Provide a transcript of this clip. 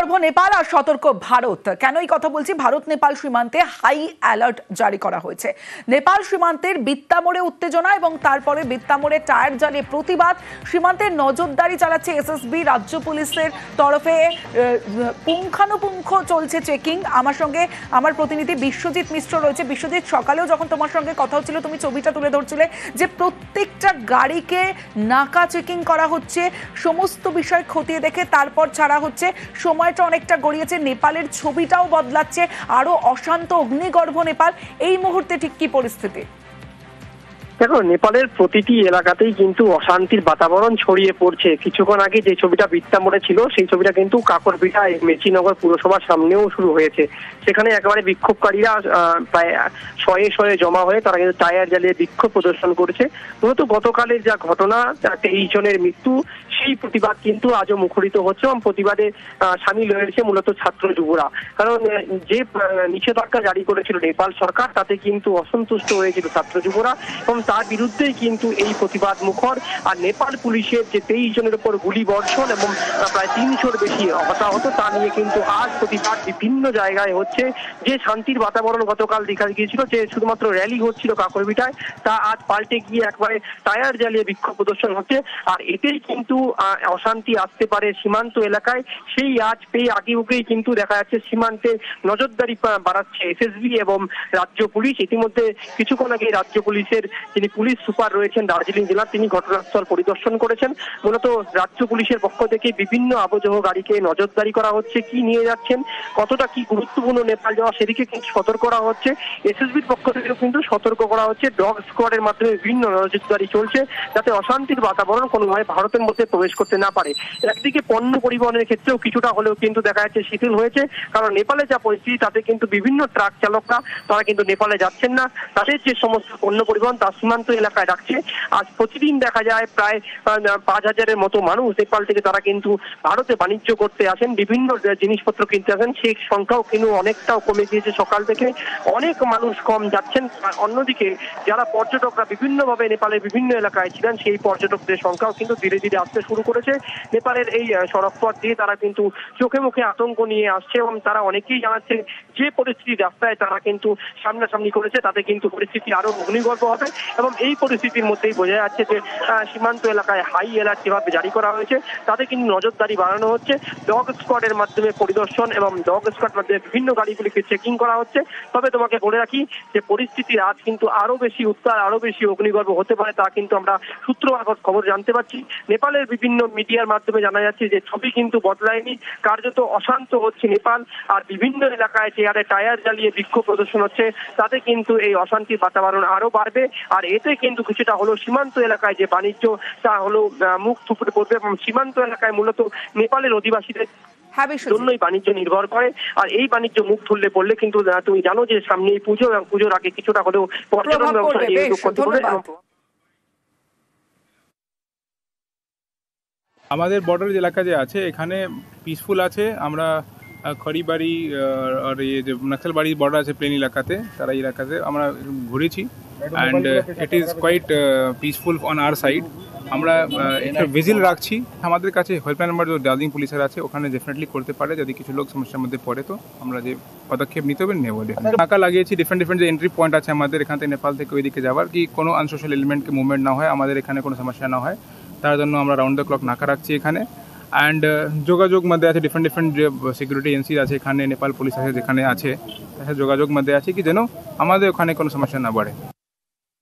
অগ্নিগর্ভ নেপাল আর সতর্ক ভারত। কেন এই কথা বলছি? ভারত নেপাল সীমান্তে হাই অ্যালার্ট জারি করা হয়েছে। নেপাল সীমান্তের বিত্তামোড়ে উত্তেজনা এবং তারপরে বিত্তামোড়ে টায়ার জ্বালিয়ে প্রতিবাদ। সীমান্তে নজরদারি চালাচ্ছে এসএসবি, রাজ্য পুলিশের তরফে পুঙ্খানুপুঙ্খ চলছে চেকিং। আমার সঙ্গে আমার প্রতিনিধি বিশ্বজিৎ মিশ্র রয়েছে। বিশ্বজিৎ, সকালেও যখন তোমার সঙ্গে কথা হচ্ছিল তুমি ছবিটা তুলে ধরছিলে যে প্রত্যেকটা গাড়িকে নাকা চেকিং করা হচ্ছে, সমস্ত বিষয় খতিয়ে দেখে তারপর ছাড়া হচ্ছে। সময়টা অনেকটা গড়িয়েছে, নেপালের ছবিটাও বদলাচ্ছে, আরো অশান্ত অগ্নিগর্ভ নেপাল। এই মুহূর্তে ঠিক কি পরিস্থিতি? দেখো, নেপালের প্রতিটি এলাকাতেই কিন্তু অশান্তির বাতাবরণ ছড়িয়ে পড়ছে। কিছুক্ষণ আগে যে ছবিটা বিত্তামোড়ে ছিল সেই ছবিটা কিন্তু কাকরপিঠা মেচিনগর পুরসভার সামনেও শুরু হয়েছে। সেখানে একেবারে বিক্ষোভকারীরা প্রায় শয়ে শয়ে জমা হয়ে তারা কিন্তু টায়ার জ্বালিয়ে বিক্ষোভ প্রদর্শন করেছে। মূলত গতকালের যা ঘটনা, 23 জনের মৃত্যু, সেই প্রতিবাদ কিন্তু আজও মুখরিত হচ্ছে এবং প্রতিবাদে সামিল হয়েছে মূলত ছাত্র যুবরা। কারণ যে নিষেধাজ্ঞা জারি করেছিল নেপাল সরকার তাতে কিন্তু অসন্তুষ্ট হয়েছিল ছাত্র যুবরা এবং তার বিরুদ্ধেই কিন্তু এই প্রতিবাদ মুখর। আর নেপাল পুলিশের যে 23 জনের উপর গুলি বর্ষণ এবং প্রায় 300-র বেশি হতাহত, তা নিয়ে কিন্তু আজ প্রতিবাদ বিভিন্ন জায়গায় হচ্ছে। যে শান্তির বাতাবরণ গতকাল দেখা গিয়েছিল, যে শুধুমাত্র র্যালি হচ্ছিল কাকরপিঠায়, তা আজ পাল্টে গিয়ে একবারে টায়ার জ্বালিয়ে বিক্ষোভ প্রদর্শন হচ্ছে। আর এতেই কিন্তু অশান্তি আসতে পারে সীমান্ত এলাকায়, সেই আজ পেয়ে আগেই কিন্তু দেখা যাচ্ছে সীমান্তে নজরদারি বাড়াচ্ছে এসএসবি এবং রাজ্য পুলিশ। ইতিমধ্যে কিছুক্ষণ আগে রাজ্য পুলিশের যিনি পুলিশ সুপার রয়েছেন দার্জিলিং জেলার, তিনি ঘটনাস্থল পরিদর্শন করেছেন। মূলত রাজ্য পুলিশের পক্ষ থেকে বিভিন্ন আবহ গাড়িকে নজরদারি করা হচ্ছে, কি নিয়ে যাচ্ছেন, কতটা কি গুরুত্বপূর্ণ নেপাল যাওয়া, সেদিকে কিন্তু সতর্ক করা হচ্ছে। এসএসবির পক্ষ থেকেও কিন্তু সতর্ক করা হচ্ছে। ডগ স্কোয়াডের মাধ্যমে বিভিন্ন নজরদারি চলছে যাতে অশান্তির বাতাবরণ কোনোভাবে ভারতের মধ্যে প্রবেশ করতে না পারে। একদিকে পণ্য পরিবহনের ক্ষেত্রেও কিছুটা হলেও কিন্তু দেখা যাচ্ছে শিথিল হয়েছে, কারণ নেপালে যা পরিস্থিতি তাতে কিন্তু বিভিন্ন ট্রাক চালকরা তারা কিন্তু নেপালে যাচ্ছেন না। তাদের যে সমস্ত পণ্য পরিবহন তা সীমান্ত এলাকায় রাখছে। আজ প্রতিদিন দেখা যায় প্রায় 5000-এর মতো মানুষ নেপাল থেকে তারা কিন্তু ভারতে বাণিজ্য করতে আসেন, বিভিন্ন জিনিসপত্র কিনতে আসেন। সেই সংখ্যাও কিন্তু অনেকটাও কমে গিয়েছে। সকাল থেকে অনেক মানুষ কম যাচ্ছেন। অন্যদিকে যারা পর্যটকরা বিভিন্নভাবে নেপালের বিভিন্ন এলাকায় ছিলেন, সেই পর্যটকদের সংখ্যাও কিন্তু ধীরে ধীরে আসতে শুরু করেছে। নেপালের এই সড়ক পথ দিয়ে তারা কিন্তু চোখে মুখে আতঙ্ক নিয়ে আসছে এবং তারা অনেকেই জানাচ্ছে যে পরিস্থিতি রাস্তায় তারা কিন্তু সামনাসামনি করেছে তাতে কিন্তু পরিস্থিতি আরো অগ্নিগর্ভ হবে। এবং এই পরিস্থিতির মধ্যেই বোঝা যাচ্ছে যে সীমান্ত এলাকায় হাই অ্যালার্ট যেভাবে জারি করা হয়েছে তাতে কিন্তু নজরদারি বাড়ানো হচ্ছে। ডগ স্কোয়াডের মাধ্যমে পরিদর্শন এবং ডগ স্কোয়াড মাধ্যমে বিভিন্ন গাড়িগুলিকে চেকিং করা হচ্ছে। তবে তোমাকে বলে রাখি যে পরিস্থিতির আজ কিন্তু আরো বেশি উত্তাল, আরো বেশি অগ্নিগর্ভ হতে পারে, তা কিন্তু আমরা সূত্র মারফত খবর জানতে পারছি। নেপালের বিভিন্ন মিডিয়ার মাধ্যমে জানা যাচ্ছে যে ছবি কিন্তু বদলায়নি, কার্যত অশান্ত হচ্ছে নেপাল। আর বিভিন্ন এলাকায় চেয়ারে টায়ার জ্বালিয়ে বিক্ষোভ প্রদর্শন হচ্ছে, তাতে কিন্তু এই অশান্তির বাতাবরণ আরো বাড়বে। আর এতে কিন্তু কিছুটা হলো সীমান্ত এলাকায় যে বাণিজ্য তা হলো মুখ থুবড়ে পড়বে এবং সীমান্ত এলাকায় মূলত নেপালের অধিবাসীদের জন্যই বাণিজ্য নির্ভর করে। আর এই বাণিজ্য মুখ তুললে পড়লে কিন্তু তুমি জানো যে সামনে এই পুজো এবং পুজোর আগে কিছুটা হলেও পর্যটন ব্যবসা। আমাদের বর্ডার এলাকা যে আছে এখানে পিসফুল আছে। আমরা খড়িবাড়ি আর এই যে নকশালবাড়ি বর্ডার আছে প্লেন এলাকাতে, তারা এলাকাতে আমরা ঘুরেছি and it is quite peaceful on our side. আমরা একটা ভিজিল রাখছি। আমাদের কাছে হেল্পলাইন নাম্বার যে দার্জিলিং পুলিশের আছে ওখানে ডেফিনেটলি করতে পারে, যদি কিছু লোক সমস্যার মধ্যে পড়ে তো আমরা যে পদক্ষেপ নিতে হবে নেব। টাকা লাগিয়েছি ডিফারেন্ট যে এন্ট্রি পয়েন্ট আছে আমাদের এখান থেকে নেপাল থেকে ওইদিকে যাওয়ার, কি কোনো আনসোশাল এলিমেন্টকে মুভমেন্ট না হয়, আমাদের এখানে কোনো সমস্যা না হয়, তার জন্য আমরা রাউন্ড দ্য ক্লক নাকা রাখছি এখানে। অ্যান্ড যোগাযোগ মধ্যে আছে ডিফারেন্ট যে সিকিউরিটি এজেন্সি আছে এখানে, নেপাল পুলিশ আছে যেখানে আছে, যোগাযোগ মধ্যে আছে কি যেন আমাদের ওখানে কোনো সমস্যা না বাড়ে।